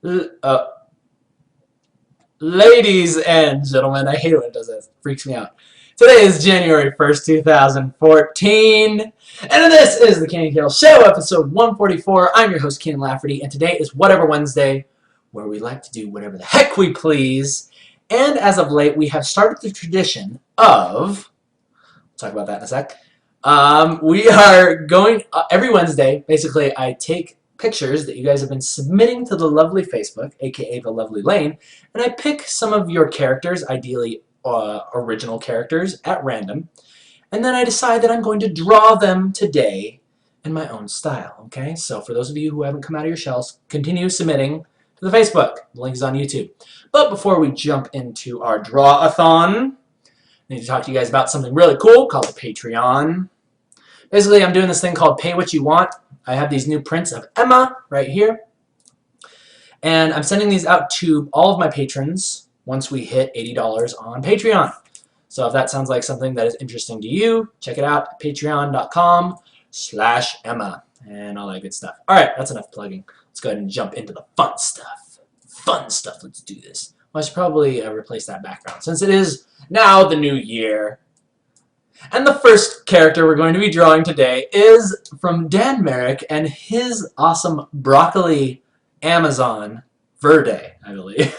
L- uh, Ladies and gentlemen, I hate it when it does that. It freaks me out. Today is January 1st, 2014, and this is the KNKL Show, episode 144. I'm your host, Kienan Lafferty, and today is Whatever Wednesday, where we like to do whatever the heck we please. And as of late, we have started the tradition of, we'll talk about that in a sec, we are going, every Wednesday, basically, I take pictures that you guys have been submitting to the lovely Facebook, aka the lovely Lane, and I pick some of your characters, ideally original characters, at random, and then I decide that I'm going to draw them today in my own style, okay? So for those of you who haven't come out of your shells, continue submitting to the Facebook. The link is on YouTube. But before we jump into our draw-a-thon, I need to talk to you guys about something really cool called the Patreon. Basically, I'm doing this thing called Pay What You Want. I have these new prints of Emma right here. And I'm sending these out to all of my patrons once we hit $80 on Patreon. So if that sounds like something that is interesting to you, check it out at patreon.com/Emma and all that good stuff. All right, that's enough plugging. Let's go ahead and jump into the fun stuff. Fun stuff, let's do this. Well, I should probably replace that background since it is now the new year. And the first character we're going to be drawing today is from Dan Merrick and his awesome broccoli Amazon Verde, I believe.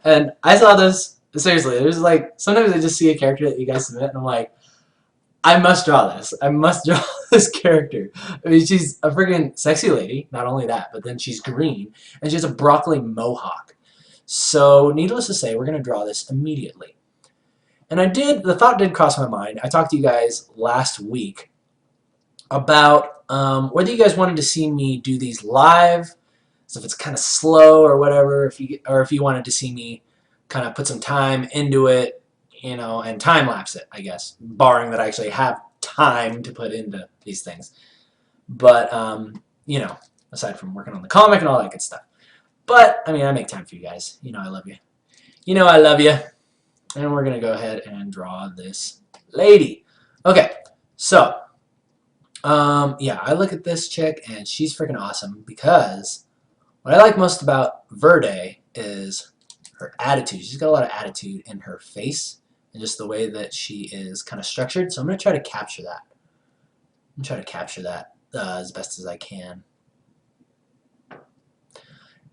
And I saw this, seriously, there's like, sometimes I just see a character that you guys submit and I'm like, I must draw this. I must draw this character. I mean, she's a friggin' sexy lady, not only that, but then she's green, and she has a broccoli mohawk. So, needless to say, we're going to draw this immediately. And the thought did cross my mind. I talked to you guys last week about whether you guys wanted to see me do these live, so if it's kind of slow or whatever, if you wanted to see me kind of put some time into it, you know, and time lapse it, I guess, barring that I actually have time to put into these things. But, you know, aside from working on the comic and all that good stuff. But, I mean, I make time for you guys. You know I love you. You know I love you. And we're going to go ahead and draw this lady. Okay, so, yeah, I look at this chick, and she's freaking awesome because what I like most about Verde is her attitude. She's got a lot of attitude in her face and just the way that she is kind of structured. So I'm going to try to capture that. I'm going to try to capture that as best as I can.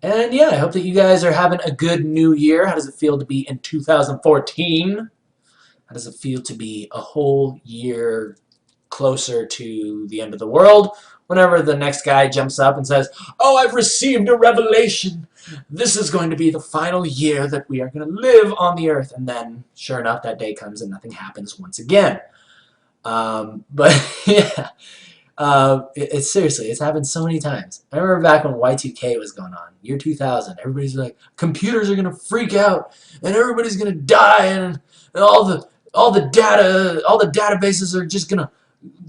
And yeah, I hope that you guys are having a good new year. How does it feel to be in 2014? How does it feel to be a whole year closer to the end of the world? Whenever the next guy jumps up and says, "Oh, I've received a revelation. This is going to be the final year that we are going to live on the earth." And then, sure enough, that day comes and nothing happens once again. But yeah. It's seriously, it's happened so many times. I remember back when Y2K was going on, year 2000. Everybody's like, computers are gonna freak out, and everybody's gonna die, and all the databases are just gonna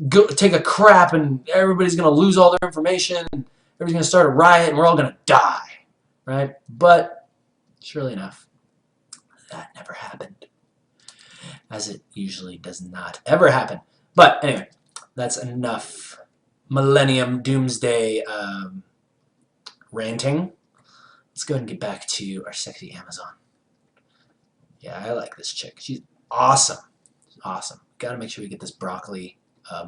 go take a crap, and everybody's gonna lose all their information, and everybody's gonna start a riot, and we're all gonna die, right? But surely enough, that never happened, as it usually does not ever happen. But anyway, that's enough Millennium Doomsday ranting. Let's go ahead and get back to our sexy Amazon. Yeah, I like this chick. She's awesome. Awesome. Gotta make sure we get this broccoli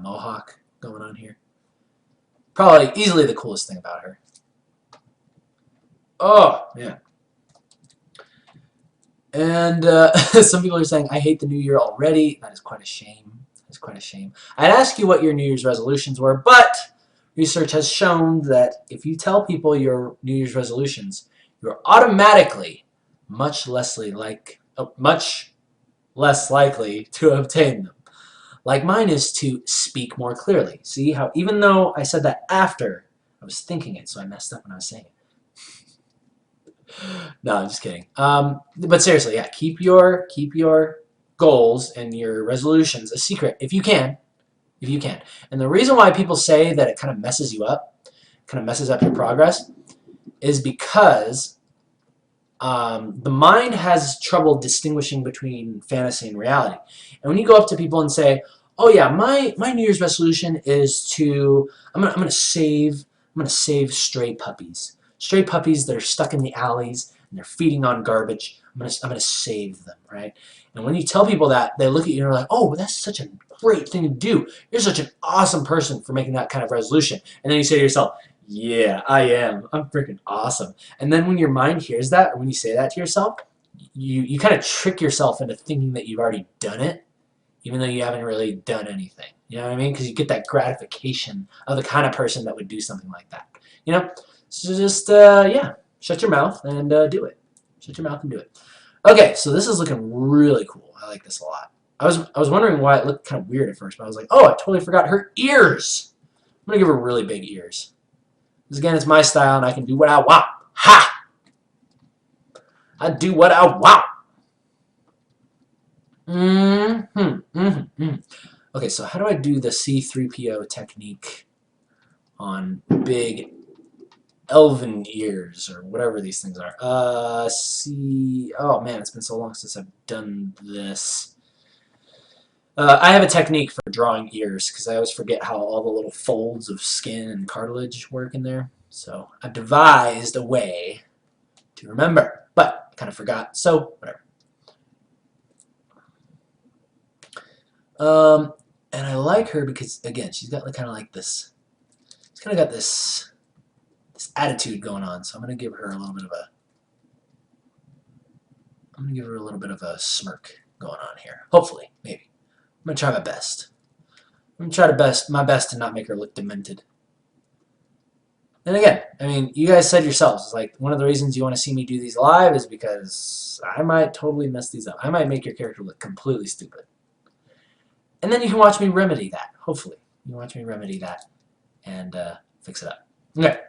mohawk going on here. Probably easily the coolest thing about her. Oh, yeah. And some people are saying, I hate the new year already. That is quite a shame. It's quite a shame. I'd ask you what your New Year's resolutions were, but research has shown that if you tell people your New Year's resolutions, you're automatically much less likely to obtain them. Like mine is to speak more clearly. See how even though I said that after I was thinking it, so I messed up when I was saying it. No, I'm just kidding. But seriously, yeah, keep your goals and your resolutions a secret if you can. If you can. And the reason why people say that it kind of messes you up, kind of messes up your progress, is because the mind has trouble distinguishing between fantasy and reality. And when you go up to people and say, "Oh yeah, my New Year's resolution is to I'm gonna save stray puppies." stray puppies that are stuck in the alleys and they're feeding on garbage. I'm gonna save them, right? And when you tell people that, they look at you and they're like, oh, that's such a great thing to do. You're such an awesome person for making that kind of resolution. And then you say to yourself, yeah, I am. I'm freaking awesome. And then when your mind hears that, or when you say that to yourself, you kind of trick yourself into thinking that you've already done it, even though you haven't really done anything. You know what I mean? Because you get that gratification of the kind of person that would do something like that. You know? So just, yeah, shut your mouth and do it. Shut your mouth and do it. Okay, so this is looking really cool. I like this a lot. I was wondering why it looked kind of weird at first, but I was like, oh, I totally forgot her ears. I'm going to give her really big ears. Because again, it's my style and I can do what I want. Ha! I do what I want. Okay, so how do I do the C3PO technique on big elven ears or whatever these things are? Oh man, it's been so long since I've done this. I have a technique for drawing ears because I always forget how all the little folds of skin and cartilage work in there. So I've devised a way to remember, but I kind of forgot, so whatever. And I like her because, again, she's got kind of like this, she's kind of got this attitude going on, so I'm going to give her a little bit of a smirk going on here. Hopefully, maybe. I'm going to try my best. I'm going to try my best to not make her look demented. And again, I mean, you guys said yourselves, it's like one of the reasons you want to see me do these live is because I might totally mess these up. I might make your character look completely stupid. And then you can watch me remedy that, hopefully. You can watch me remedy that and fix it up. Okay,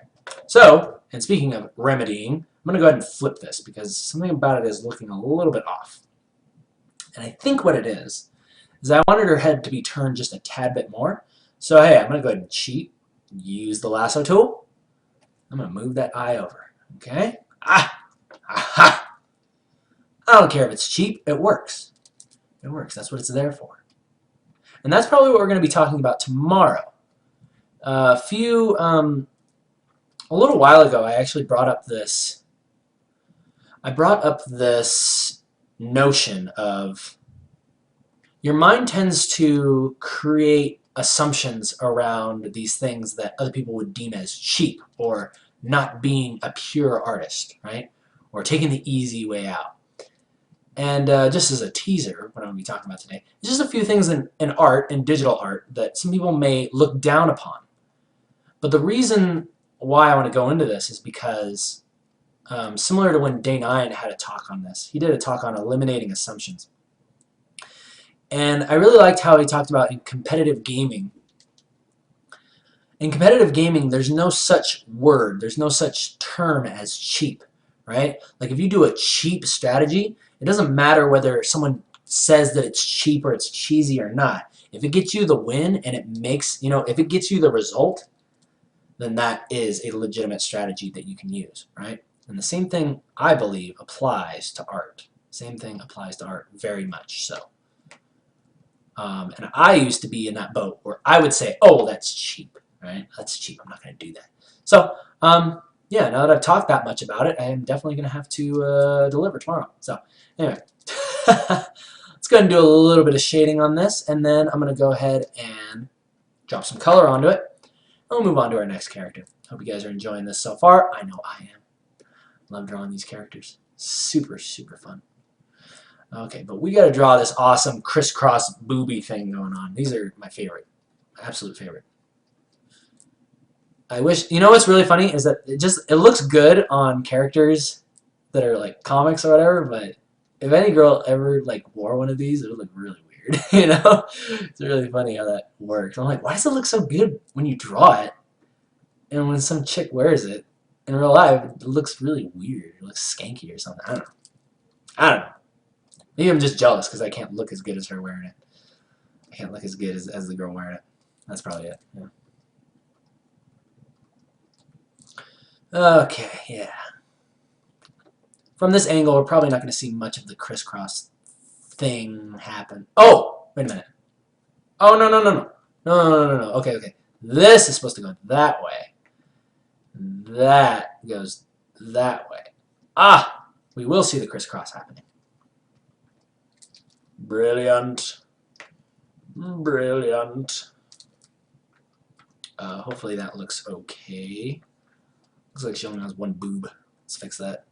so, and speaking of remedying, I'm going to go ahead and flip this because something about it is looking a little bit off. And I think what it is I wanted her head to be turned just a tad bit more. So hey, I'm going to go ahead and cheat, use the lasso tool. I'm going to move that eye over, okay? Aha! I don't care if it's cheap, it works. It works, that's what it's there for. And that's probably what we're going to be talking about tomorrow. A little while ago, I actually brought up this notion of your mind tends to create assumptions around these things that other people would deem as cheap or not being a pure artist, right? Or taking the easy way out. And just as a teaser, what I'm going to be talking about today, is just a few things in art, in digital art, that some people may look down upon. But the reason why I want to go into this is because, similar to when Day 9 had a talk on this, he did a talk on eliminating assumptions. And I really liked how he talked about in competitive gaming. In competitive gaming, there's no such word, there's no such term as cheap, right? Like if you do a cheap strategy, it doesn't matter whether someone says that it's cheap or it's cheesy or not. If it gets you the win and it makes, if it gets you the result, then that is a legitimate strategy that you can use, right? And the same thing, I believe, applies to art. Same thing applies to art, very much so. And I used to be in that boat where I would say, oh, well, that's cheap, right? That's cheap. I'm not going to do that. So, yeah, now that I've talked that much about it, I am definitely going to have to deliver tomorrow. So, anyway, let's go ahead and do a little bit of shading on this, and then I'm going to go ahead and drop some color onto it. And we'll move on to our next character. Hope you guys are enjoying this so far. I know I am. Love drawing these characters. Super, super fun. Okay, but we got to draw this awesome crisscross booby thing going on. These are my favorite. My absolute favorite. I wish, what's really funny is that it looks good on characters that are like comics or whatever, but if any girl ever like wore one of these, it would look really weird, It's really funny how that works. I'm like, why does it look so good when you draw it, and when some chick wears it in real life, it looks really weird. It looks skanky or something. I don't know. Maybe I'm just jealous because I can't look as good as her wearing it. I can't look as good as the girl wearing it. That's probably it. Yeah. Okay, yeah. From this angle, we're probably not going to see much of the crisscross thing happen. Oh! Wait a minute. Oh, no. No. Okay. This is supposed to go that way. That goes that way. Ah! We will see the crisscross happening. Brilliant. Brilliant. Hopefully that looks okay. Looks like she only has one boob. Let's fix that.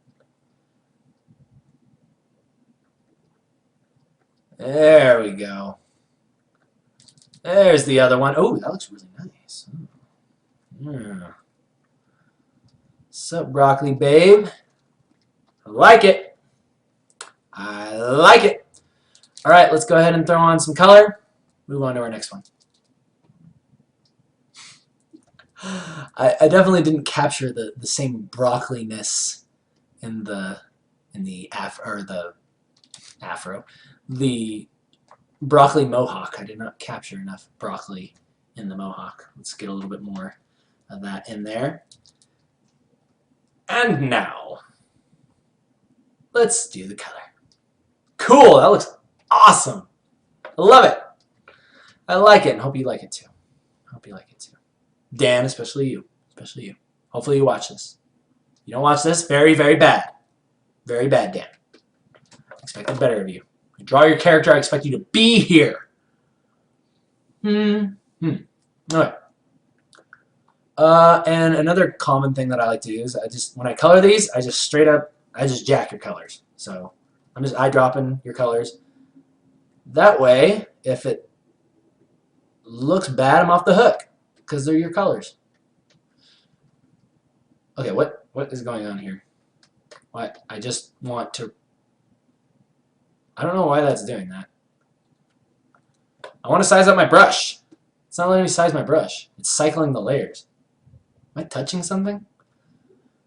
There we go. There's the other one. Oh, that looks really nice. Yeah. Sup, broccoli babe? I like it. I like it. All right, let's go ahead and throw on some color. Move on to our next one. I definitely didn't capture the same broccoli-ness in the afro. The broccoli mohawk. I did not capture enough broccoli in the mohawk. Let's get a little bit more of that in there. And now, let's do the color. Cool, that looks awesome. I love it. I like it and hope you like it too. Hope you like it too. Dan, especially you. Especially you. Hopefully you watch this. You don't watch this, very, very bad. Very bad, Dan. I expected better of you. You draw your character, I expect you to be here. Alright. And another common thing that I like to do is when I color these, I just jack your colors. So I'm just eyedropping your colors. That way, if it looks bad, I'm off the hook because they're your colors. Okay, what is going on here? What? I just want to... I don't know why that's doing that. I want to size up my brush. It's not letting me size my brush. It's cycling the layers. Am I touching something? Am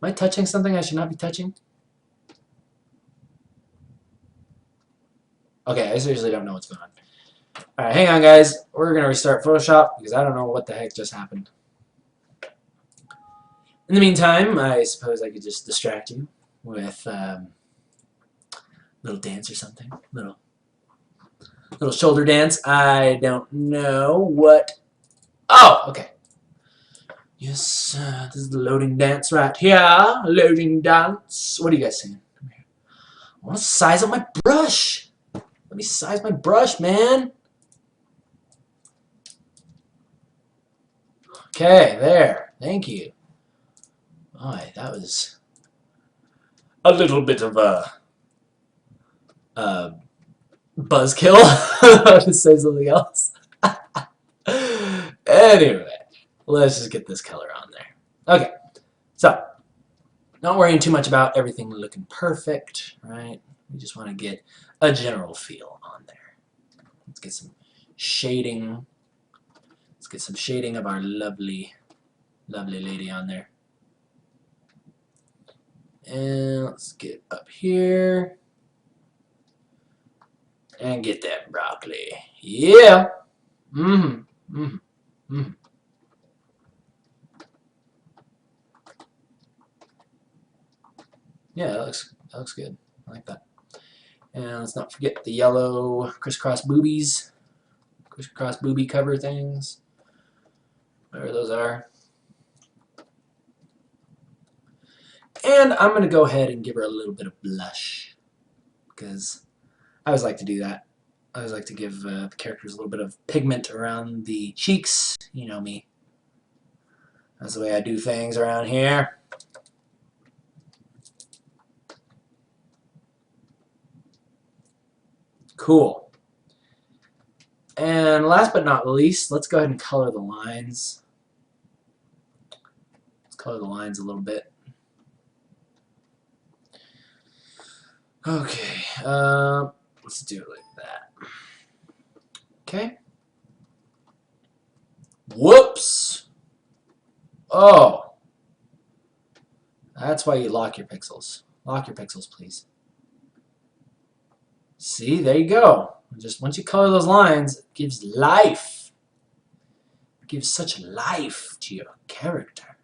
I touching something I should not be touching? Okay, I seriously don't know what's going on. Alright, hang on guys. We're going to restart Photoshop because I don't know what the heck just happened. In the meantime, I suppose I could just distract you with a little dance or something. Little shoulder dance. I don't know what... Oh, okay. Yes, this is the loading dance right here. Loading dance. What are you guys saying? Come here. I want to size up my brush. Let me size my brush, man. Okay, there. Thank you. Alright, that was a little bit of a buzzkill. I was to say something else. Anyway, let's just get this color on there. Okay, so not worrying too much about everything looking perfect, right? We just want to get a general feel on there. Let's get some shading. Let's get some shading of our lovely, lovely lady on there. And let's get up here. And get that broccoli. Yeah. Yeah, that looks good. I like that. And let's not forget the yellow crisscross boobies. Crisscross boobie cover things. Whatever those are. And I'm going to go ahead and give her a little bit of blush. Because I always like to do that. I always like to give the characters a little bit of pigment around the cheeks. You know me. That's the way I do things around here. Cool. And last but not least, let's go ahead and color the lines. Let's color the lines a little bit. Okay, let's do it like that. Okay. Whoops! Oh! That's why you lock your pixels. Lock your pixels, please. See, there you go. Just once you color those lines, it gives life. It gives such life to your character.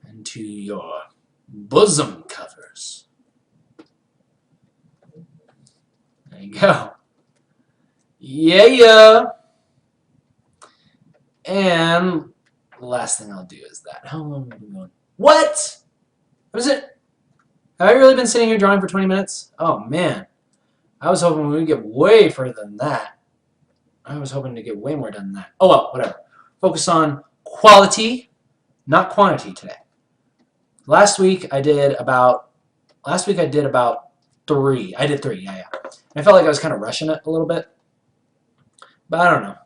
And to your bosom covers. There you go. Yeah. And the last thing I'll do is that. How long have we been going? What? Was it? Have I really been sitting here drawing for 20 minutes? Oh, man. I was hoping we would get way further than that. I was hoping to get way more done than that. Oh, well, whatever. Focus on quality, not quantity today. Last week I did about 3. I did 3, yeah. I felt like I was kind of rushing it a little bit. But I don't know.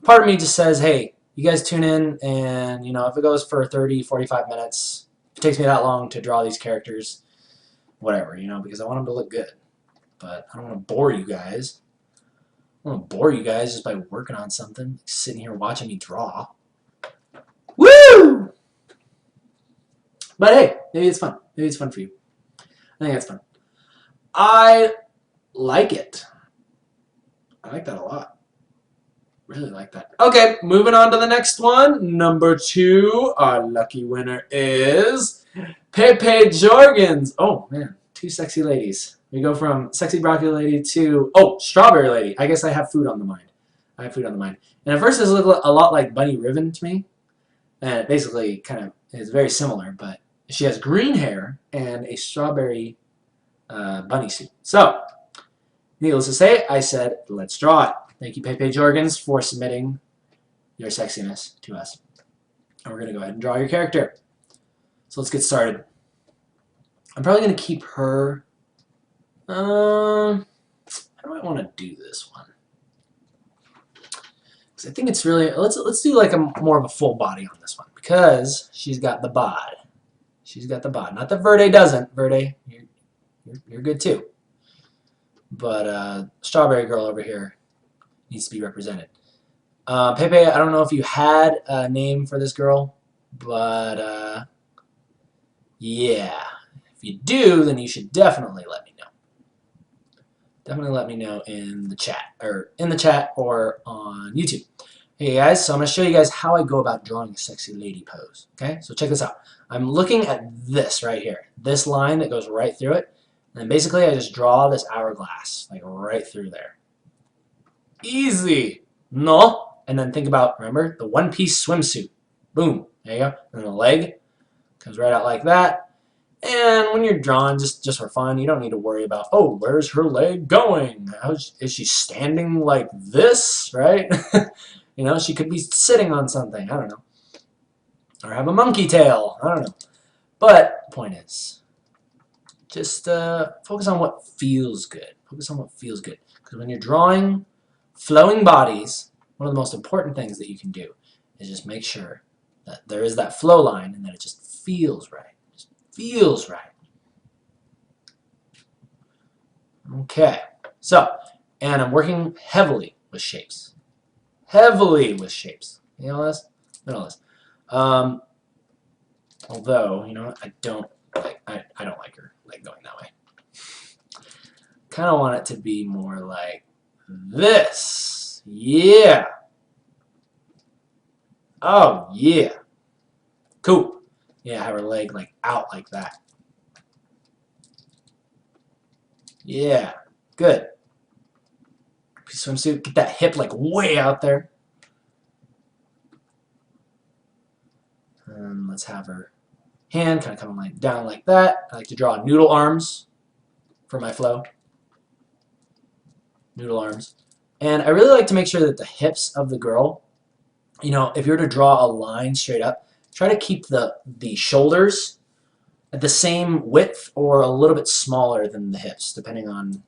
Part of me just says, hey, you guys tune in, and, you know, if it goes for 30, 45 minutes, if it takes me that long to draw these characters, whatever, you know, because I want them to look good. But I don't want to bore you guys. I don't want to bore you guys just by working on something, sitting here watching me draw. Woo! But hey, maybe it's fun. Maybe it's fun for you. I think it's fun. I like it. I like that a lot. Really like that. Okay, moving on to the next one. Number 2, our lucky winner is Pepe Jorgens. Oh, man. 2 sexy ladies. We go from sexy broccoli lady to, oh, strawberry lady. I guess I have food on the mind. I have food on the mind. And at first this looked a lot like Bunny Ribbon to me. And it basically kind of is very similar, but she has green hair and a strawberry bunny suit. So, needless to say, I said, let's draw it. Thank you, Pepe Jorgens, for submitting your sexiness to us. And we're going to go ahead and draw your character. So let's get started. I'm probably going to keep her... how do I want to do this one? Because I think it's really... Let's do like more of a full body on this one. Because she's got the bod. She's got the bod. Not that Verde doesn't. Verde, you're good too. But Strawberry Girl over here needs to be represented. Pepe, I don't know if you had a name for this girl, but yeah. If you do, then you should definitely let me know. Definitely let me know in the chat, or on YouTube. Hey guys, so I'm going to show you guys how I go about drawing a sexy lady pose. Okay, so check this out. I'm looking at this right here, this line that goes right through it, and basically I just draw this hourglass, like right through there. Easy, no? And then think about, remember, the one-piece swimsuit. Boom, there you go. And the leg comes right out like that. And when you're drawing, just for fun, you don't need to worry about, oh, where's her leg going? Is she standing like this, right? You know, she could be sitting on something, I don't know. Or have a monkey tail, I don't know. But, point is, just focus on what feels good. Focus on what feels good. Because when you're drawing flowing bodies, one of the most important things that you can do is just make sure that there is that flow line and that it just feels right. Just feels right. Okay, so, and I'm working heavily with shapes. Heavily with shapes. You know this? You know this. Although, you know what, I don't like her like going that way. Kind of want it to be more like this. Yeah. Oh, yeah. Cool. Yeah, have her leg like out like that. Yeah. Good. Swimsuit. Get that hip like way out there. And let's have her hand kind of coming like down like that. I like to draw noodle arms for my flow. Noodle arms. And I really like to make sure that the hips of the girl, you know, if you were to draw a line straight up, try to keep the shoulders at the same width or a little bit smaller than the hips, depending on,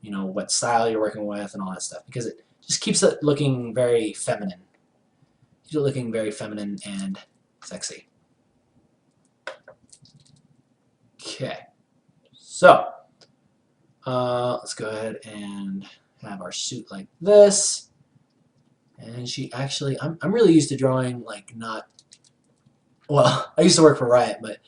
you know, what style you're working with and all that stuff, because it just keeps it looking very feminine. Keeps it looking very feminine and sexy. Okay, so let's go ahead and have our suit like this. And she actually, I'm really used to drawing like not, well, I used to work for Riot, but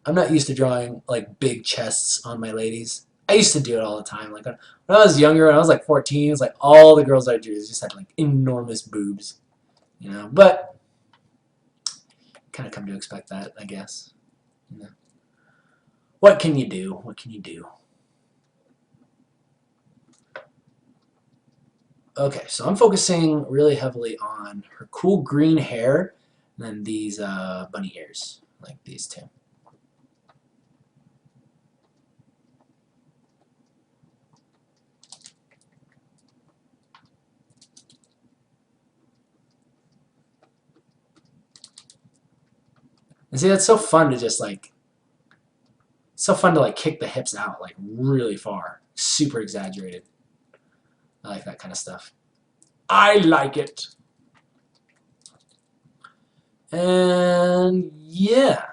I'm not used to drawing like big chests on my ladies. I used to do it all the time. Like when I was younger, when I was like 14, it was like all the girls I drew just had like enormous boobs, you know. But kind of come to expect that, I guess. You know. What can you do? What can you do? Okay, so I'm focusing really heavily on her cool green hair and then these bunny ears. like these two. And see, that's so fun to just like, so fun to like kick the hips out like really far, super exaggerated. I like that kind of stuff. I like it. And yeah,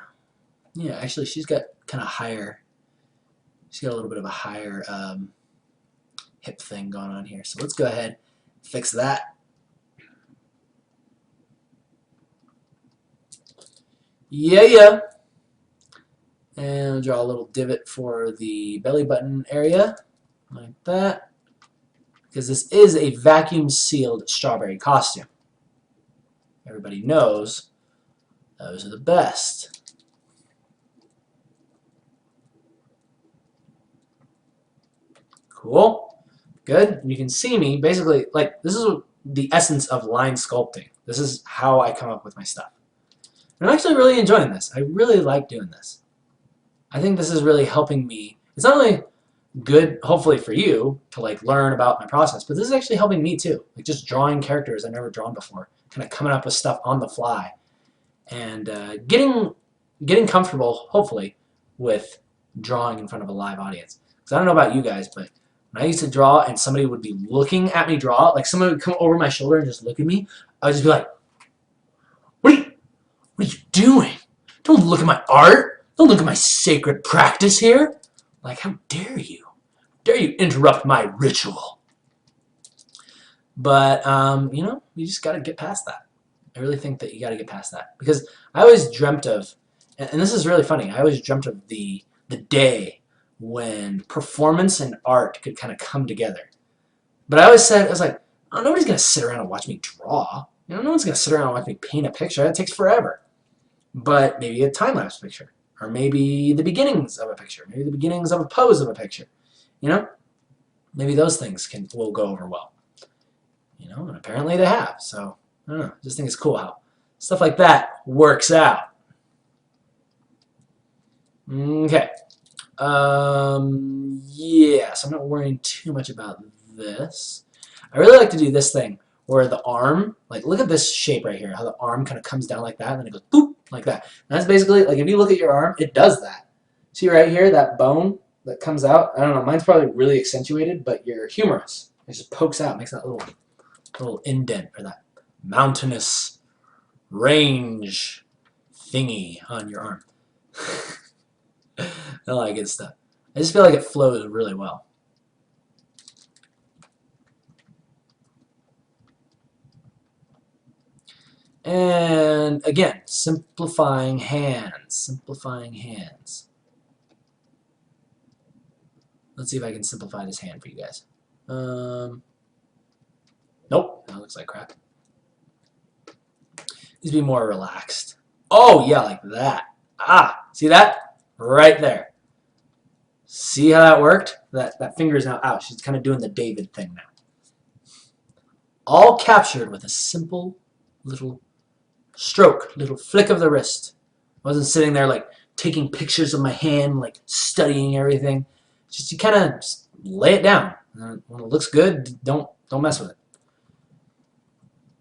actually she's got kind of higher, she's got a little bit of a higher hip thing going on here. So let's go ahead, fix that. Yeah. And draw a little divot for the belly button area, like that. Because this is a vacuum sealed strawberry costume. Everybody knows those are the best. Cool. Good. And you can see me basically, like, this is the essence of line sculpting. This is how I come up with my stuff. And I'm actually really enjoying this. I really like doing this. I think this is really helping me. It's not only good, hopefully for you, to like learn about my process, but this is actually helping me too. Like just drawing characters I've never drawn before, kind of coming up with stuff on the fly, and getting comfortable, hopefully, with drawing in front of a live audience. Because I don't know about you guys, but when I used to draw and somebody would be looking at me draw, like someone would come over my shoulder and just look at me, I would just be like, what are you doing? Don't look at my art. Don't look at my sacred practice here. Like, how dare you? Dare you interrupt my ritual? But, you know, you just got to get past that. I really think that you got to get past that. Because I always dreamt of, and this is really funny, I always dreamt of the day when performance and art could kind of come together. But I always said, I was like, oh, nobody's going to sit around and watch me draw. You know, no one's going to sit around and watch me paint a picture. That takes forever. But maybe a time-lapse picture. Or maybe the beginnings of a picture. Maybe the beginnings of a pose of a picture. You know? Maybe those things will go over well. You know, and apparently they have. So, I don't know. I just think it's cool how stuff like that works out. Okay. Yeah, so I'm not worrying too much about this. I really like to do this thing where the arm, like look at this shape right here, how the arm kind of comes down like that and then it goes boop, like that. And that's basically, like if you look at your arm, it does that. See right here, that bone that comes out? I don't know, mine's probably really accentuated, but your humerus, it just pokes out, makes that little indent or that mountainous range thingy on your arm. All that good stuff. I just feel like it flows really well. And again, simplifying hands. Simplifying hands. Let's see if I can simplify this hand for you guys. Nope, that looks like crap. Needs to be more relaxed. Oh, yeah, like that. Ah, see that? Right there. See how that worked? That finger is now out. She's kind of doing the David thing now. All captured with a simple little stroke, little flick of the wrist. I wasn't sitting there like taking pictures of my hand, like studying everything. Just you kind of lay it down. When it looks good, don't mess with it.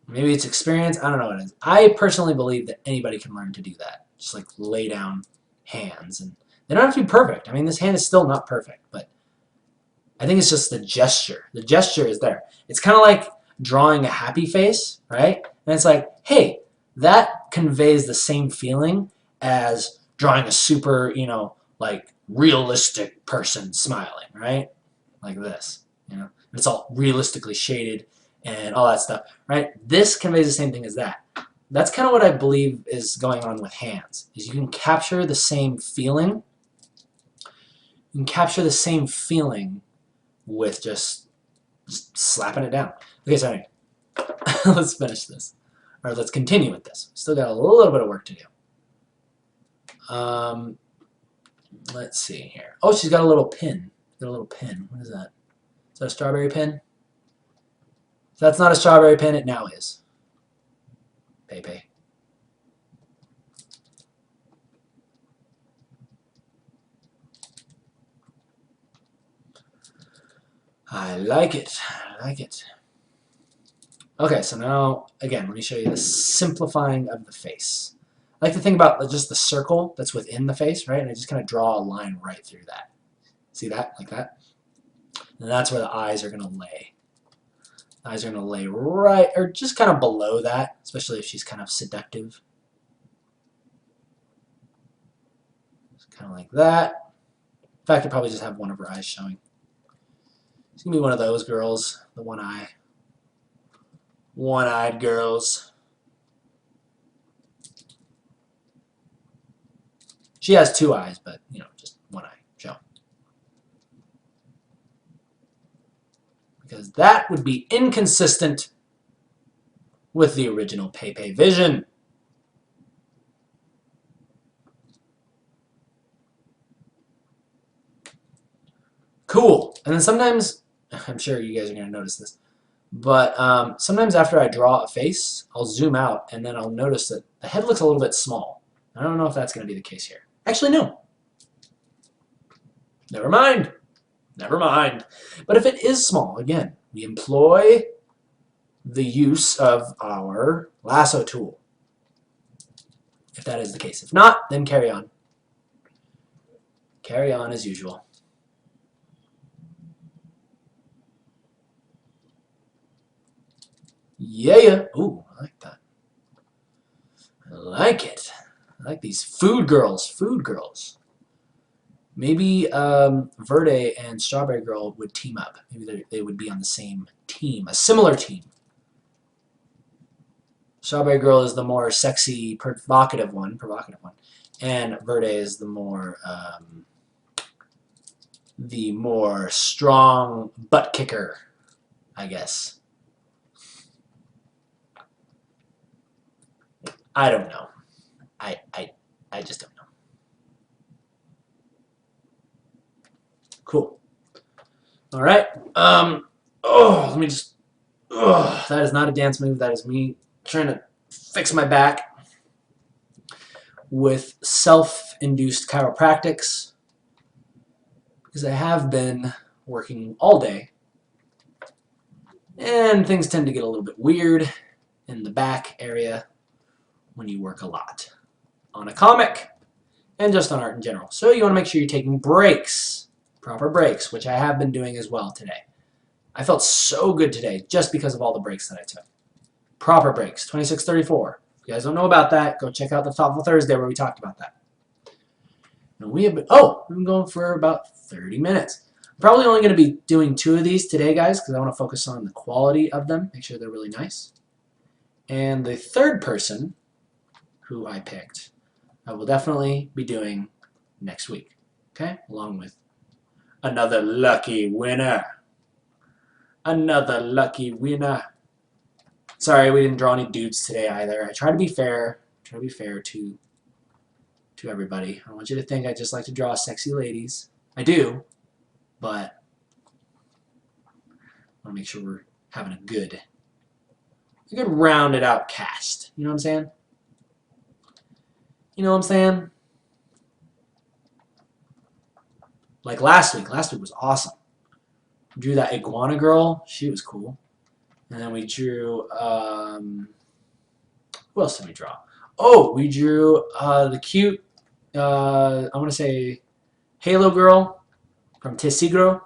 Maybe it's experience. I don't know what it is. I personally believe that anybody can learn to do that. Just like lay down hands, and they don't have to be perfect. I mean, this hand is still not perfect, but I think it's just the gesture. The gesture is there. It's kind of like drawing a happy face, right? And it's like, hey, that conveys the same feeling as drawing a super, you know, like realistic person smiling, right? Like this, you know? And it's all realistically shaded and all that stuff, right? This conveys the same thing as that. That's kind of what I believe is going on with hands, is you can capture the same feeling. You can capture the same feeling with just slapping it down. Okay, so anyway, let's finish this. Or let's continue with this. Still got a little bit of work to do. Let's see here. Oh, she's got a little pin. Got a little pin. What is that? Is that a strawberry pin? If that's not a strawberry pin, it now is. Pepe. I like it. I like it. Okay, so now, again, let me show you the simplifying of the face. I like to think about just the circle that's within the face, right? And I just kind of draw a line right through that. See that? Like that? And that's where the eyes are going to lay. The eyes are going to lay right, or just kind of below that, especially if she's kind of seductive. Just kind of like that. In fact, I probably just have one of her eyes showing. She's going to be one of those girls, the one eye. One-eyed girls. She has two eyes, but, you know, just one eye. Show. Because that would be inconsistent with the original Pepe vision. Cool. And then sometimes, I'm sure you guys are going to notice this, but sometimes after I draw a face, I'll zoom out, and then I'll notice that the head looks a little bit small. I don't know if that's going to be the case here. Actually, no. Never mind. Never mind. But if it is small, again, we employ the use of our lasso tool. If that is the case. If not, then carry on. Carry on as usual. Yeah. Ooh, I like that. I like it. I like these food girls. Food girls. Maybe Verde and Strawberry Girl would team up. Maybe they would be on the same team. A similar team. Strawberry Girl is the more sexy, provocative one. And Verde is the more strong butt kicker, I guess. I don't know. I just don't know. Cool. All right. Let me just. That is not a dance move. That is me trying to fix my back with self-induced chiropractics because I have been working all day, and things tend to get a little bit weird in the back area when you work a lot on a comic and just on art in general. So you want to make sure you're taking breaks, proper breaks, which I have been doing as well today. I felt so good today just because of all the breaks that I took. Proper breaks, 2634. If you guys don't know about that, go check out the Thoughtful Thursday where we talked about that. And we've been going for about 30 minutes. I'm probably only going to be doing 2 of these today, guys, because I want to focus on the quality of them, make sure they're really nice. And the third person who I picked, I will definitely be doing next week, okay? Along with another lucky winner. Another lucky winner. Sorry, we didn't draw any dudes today either. I try to be fair. To everybody. I don't want you to think I just like to draw sexy ladies. I do, but I want to make sure we're having a good rounded out cast. You know what I'm saying? You know what I'm saying? Like last week. Last week was awesome. We drew that iguana girl. She was cool. And then we drew, who else did we draw? Oh, we drew the cute, I want to say Halo girl from Tessigro.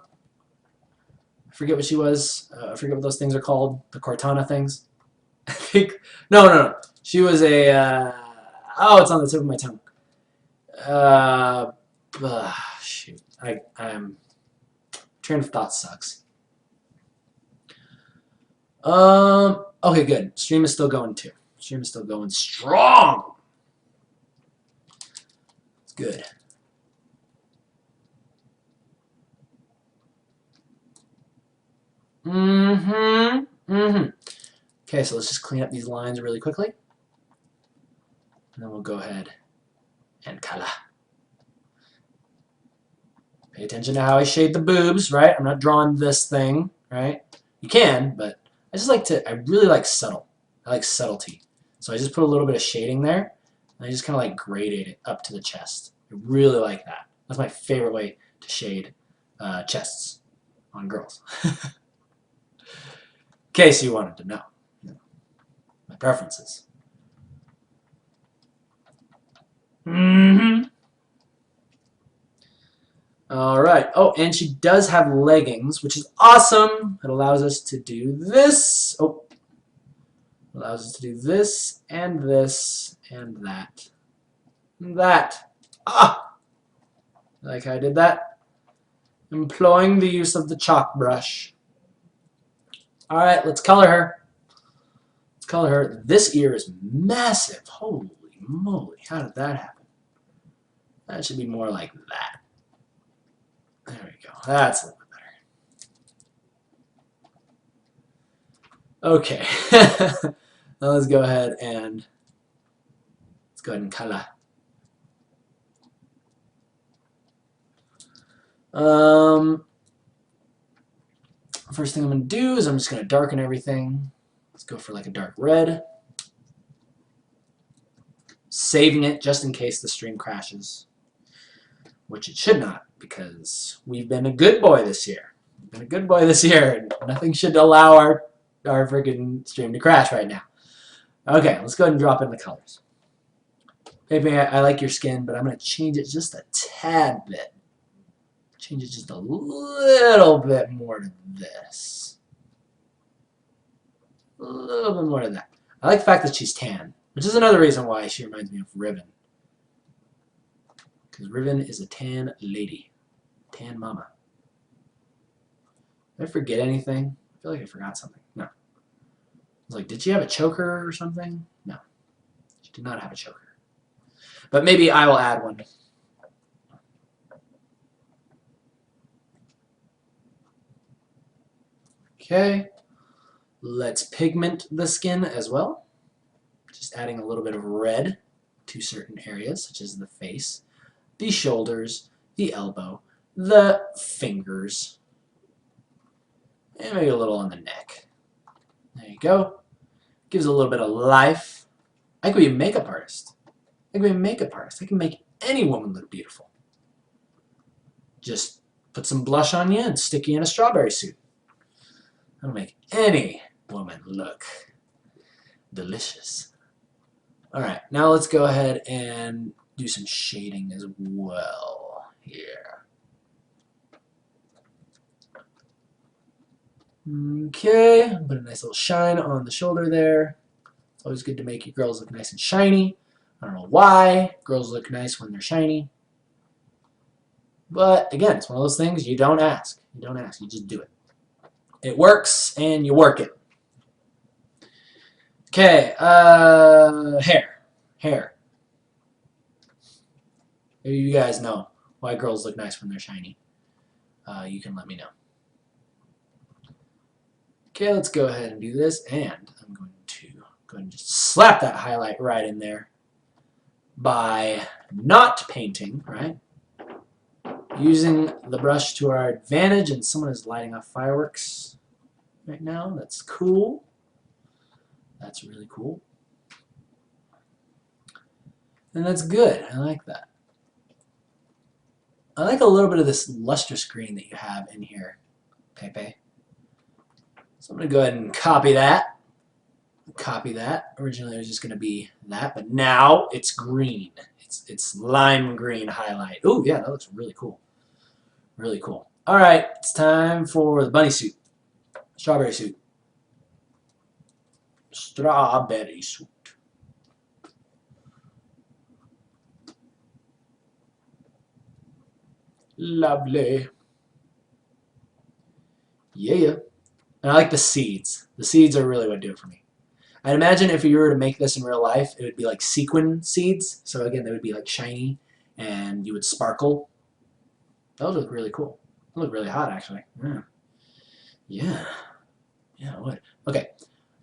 I forget what she was. I forget what those things are called. The Cortana things. I think, no. She was a, it's on the tip of my tongue. Shoot. Train of thought sucks. Okay, good. Stream is still going too. Stream is still going strong. It's good. Okay, so let's just clean up these lines really quickly. And then we'll go ahead and color. Pay attention to how I shade the boobs, right? I'm not drawing this thing, right? You can, but I really like subtle. I like subtlety. So I just put a little bit of shading there, and I just kind of like gradate it up to the chest. I really like that. That's my favorite way to shade chests. on girls. In case you wanted to know, my preferences. All right. Oh, and she does have leggings, which is awesome. It allows us to do this. Oh, allows us to do this and this and that. And that. Ah! Like how I did that. Employing the use of the chalk brush. All right, let's color her. Let's color her. This ear is massive. Holy moly. How did that happen? That should be more like that. There we go. That's a little bit better. Okay. Now let's go ahead and color. First thing I'm going to do is I'm just going to darken everything. Let's go for like a dark red. Saving it just in case the stream crashes. Which it should not, because we've been a good boy this year. We've been a good boy this year, and nothing should allow our freaking stream to crash right now. Okay, let's go ahead and drop in the colors. Maybe I like your skin, but I'm going to change it just a tad bit. Change it just a little bit more to this. A little bit more to that. I like the fact that she's tan, which is another reason why she reminds me of Riven. Because Riven is a tan lady. Tan mama. Did I forget anything? I feel like I forgot something. No. I was like, did she have a choker or something? No. She did not have a choker. But maybe I will add one. Okay. Let's pigment the skin as well. Just adding a little bit of red to certain areas, such as the face, the shoulders, the elbow, the fingers, and maybe a little on the neck. There you go. Gives a little bit of life. I could be a makeup artist. I can make any woman look beautiful. Just put some blush on you and stick you in a strawberry suit. That'll make any woman look delicious. Alright, now let's go ahead and do some shading as well here. Okay, put a nice little shine on the shoulder there. It's always good to make your girls look nice and shiny. I don't know why girls look nice when they're shiny. But again, it's one of those things you don't ask. You don't ask, you just do it. It works and you work it. Okay, hair. Maybe you guys know why girls look nice when they're shiny. You can let me know. Okay, let's go ahead and do this, and I'm going to go ahead and just slap that highlight right in there by not painting, right? Using the brush to our advantage, and someone is lighting off fireworks right now. That's cool. That's really cool. And that's good. I like that. I like a little bit of this lustrous green that you have in here, Pepe. So I'm going to go ahead and copy that. Originally it was just going to be that, but now it's green. It's lime green highlight. Oh yeah, that looks really cool. Really cool. Alright, it's time for the bunny suit. Strawberry suit. Strawberry suit. Lovely. Yeah. And I like the seeds. The seeds are really what do it for me. I'd imagine if you were to make this in real life, it would be like sequin seeds. So again, they would be like shiny and you would sparkle. That would look really cool. That would look really hot, actually. Yeah. Yeah, it would. Okay.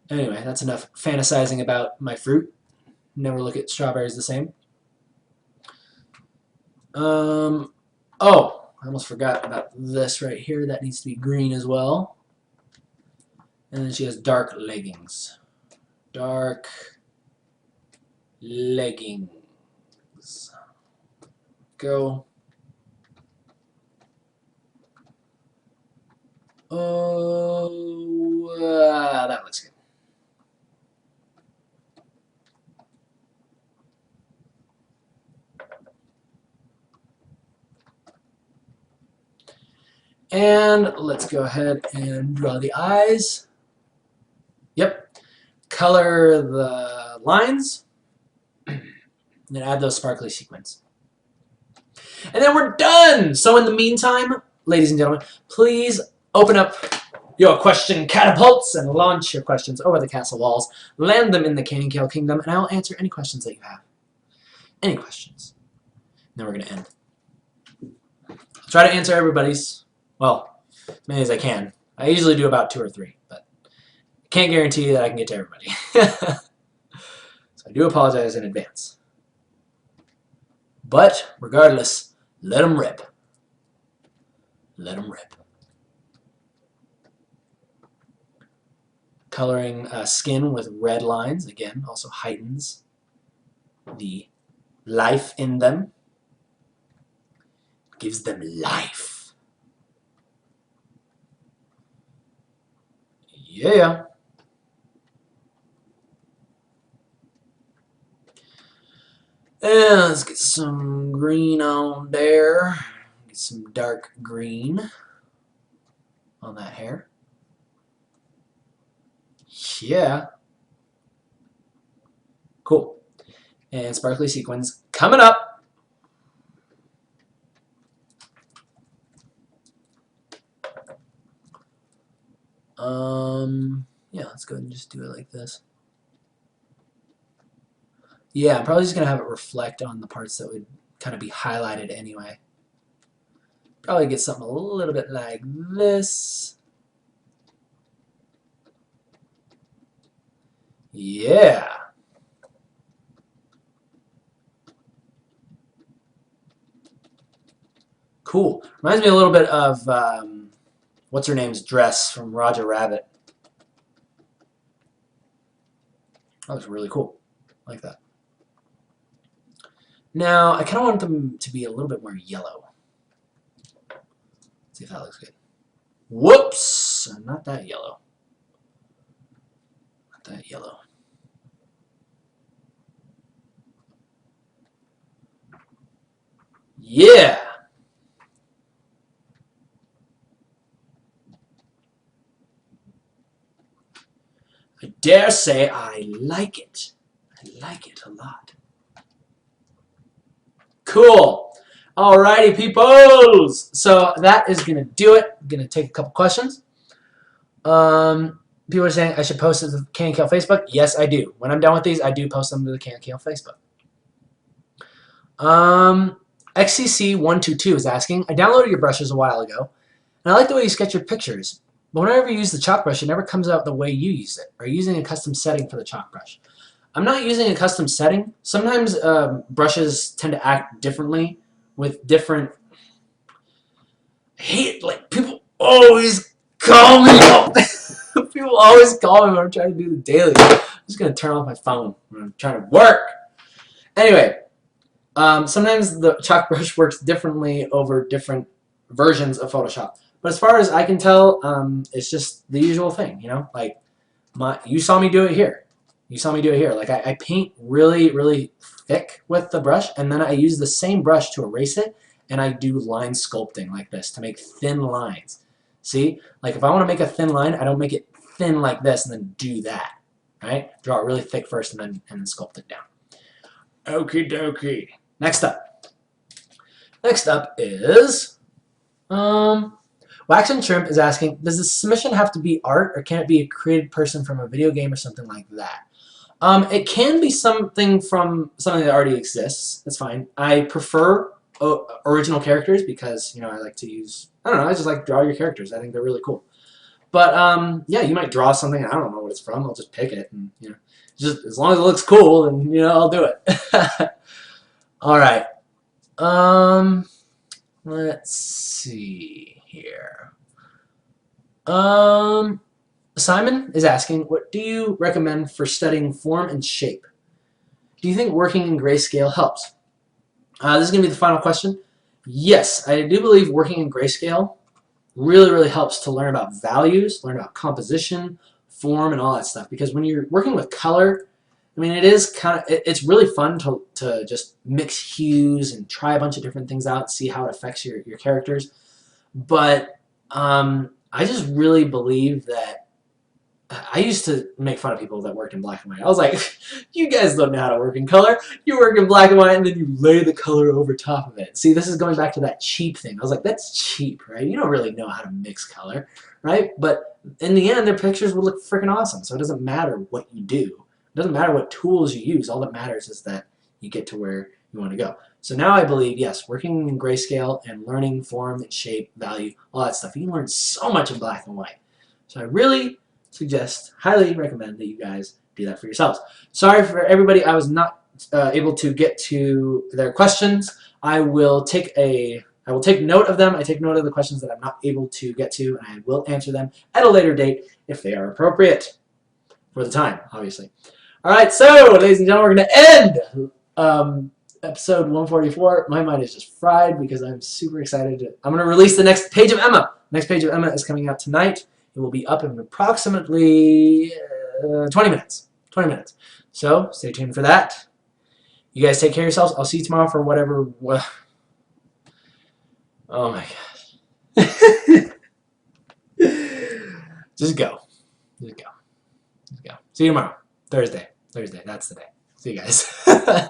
Anyway, that's enough fantasizing about my fruit. Never look at strawberries the same. Oh, I almost forgot about this right here. That needs to be green as well. And then she has dark leggings. Dark leggings. Go. Oh, that looks good. And let's go ahead and draw the eyes. Yep. Color the lines. And then add those sparkly sequins. And then we're done! So in the meantime, ladies and gentlemen, please open up your question catapults and launch your questions over the castle walls. Land them in the KNKL kingdom, and I'll answer any questions that you have. Any questions. And then we're going to end. I'll try to answer everybody's, well, as many as I can. I usually do about 2 or 3, but I can't guarantee that I can get to everybody. So I do apologize in advance. But regardless, let them rip. Let them rip. Coloring skin with red lines, again, also heightens the life in them. Gives them life. Yeah. And let's get some green on there. Get some dark green on that hair. Yeah. Cool. And sparkly sequins coming up. Yeah, let's go ahead and just do it like this. Yeah, I'm probably just going to have it reflect on the parts that would kind of be highlighted anyway. Probably get something a little bit like this. Yeah. Cool. Reminds me a little bit of, what's her name's dress from Roger Rabbit. That was really cool. I like that. Now, I kind of want them to be a little bit more yellow. Let's see if that looks good. Whoops! Not that yellow. Not that yellow. Yeah! I dare say I like it. I like it a lot. Cool. Alrighty, peoples. So that is going to do it. I'm going to take a couple questions. People are saying I should post it to the KNKL Facebook. Yes, I do. When I'm done with these, I do post them to the KNKL Facebook. XCC122 is asking, I downloaded your brushes a while ago, and I like the way you sketch your pictures. But whenever you use the chalk brush, it never comes out the way you use it. Are you using a custom setting for the chalk brush? I'm not using a custom setting. Sometimes brushes tend to act differently with different... I hate, like, people always call me. People always call me when I'm trying to do the daily. I'm just going to turn off my phone when I'm trying to work. Anyway, sometimes the chalk brush works differently over different versions of Photoshop. But as far as I can tell, it's just the usual thing, you know? Like, you saw me do it here. You saw me do it here. Like, I paint really, really thick with the brush, and then I use the same brush to erase it, and I do line sculpting like this to make thin lines. See? Like, if I want to make a thin line, I don't make it thin like this and then do that. Right? Draw it really thick first and then sculpt it down. Okie dokie. Next up. Next up is... Wax and Shrimp is asking, does the submission have to be art, or can it be a created person from a video game or something like that? It can be something from something that already exists. That's fine. I prefer original characters because, you know, I like to use, I don't know, I just like to draw your characters. I think they're really cool. But, yeah, you might draw something, and I don't know what it's from. I'll just pick it, and, you know, just as long as it looks cool, and, you know, I'll do it. All right. Let's see here. Simon is asking, what do you recommend for studying form and shape? Do you think working in grayscale helps? This is going to be the final question. Yes, I do believe working in grayscale really, really helps to learn about values, learn about composition, form, and all that stuff. Because when you're working with color, I mean, it's really fun to just mix hues and try a bunch of different things out and see how it affects your characters. But I just really believe that I used to make fun of people that worked in black and white. I was like, you guys don't know how to work in color. You work in black and white and then you lay the color over top of it. See, this is going back to that cheap thing. I was like, that's cheap, right? You don't really know how to mix color, right? But in the end, their pictures would look freaking awesome. So it doesn't matter what you do. It doesn't matter what tools you use. All that matters is that you get to where you want to go. So now I believe, yes, working in grayscale and learning form and shape, value, all that stuff, you can learn so much in black and white. So I really highly recommend that you guys do that for yourselves. Sorry for everybody, I was not able to get to their questions. I will take note of them. I take note of the questions that I'm not able to get to, and I will answer them at a later date if they are appropriate for the time, obviously. All right, so ladies and gentlemen, we're going to end episode 144. My mind is just fried because I'm super excited. I'm going to release the next page of Emma. Next page of Emma is coming out tonight. It will be up in approximately 20 minutes. 20 minutes. So stay tuned for that. You guys take care of yourselves. I'll see you tomorrow for whatever. Oh my gosh. Just go. Just go. Just go. See you tomorrow. Thursday. That's the day. See you guys.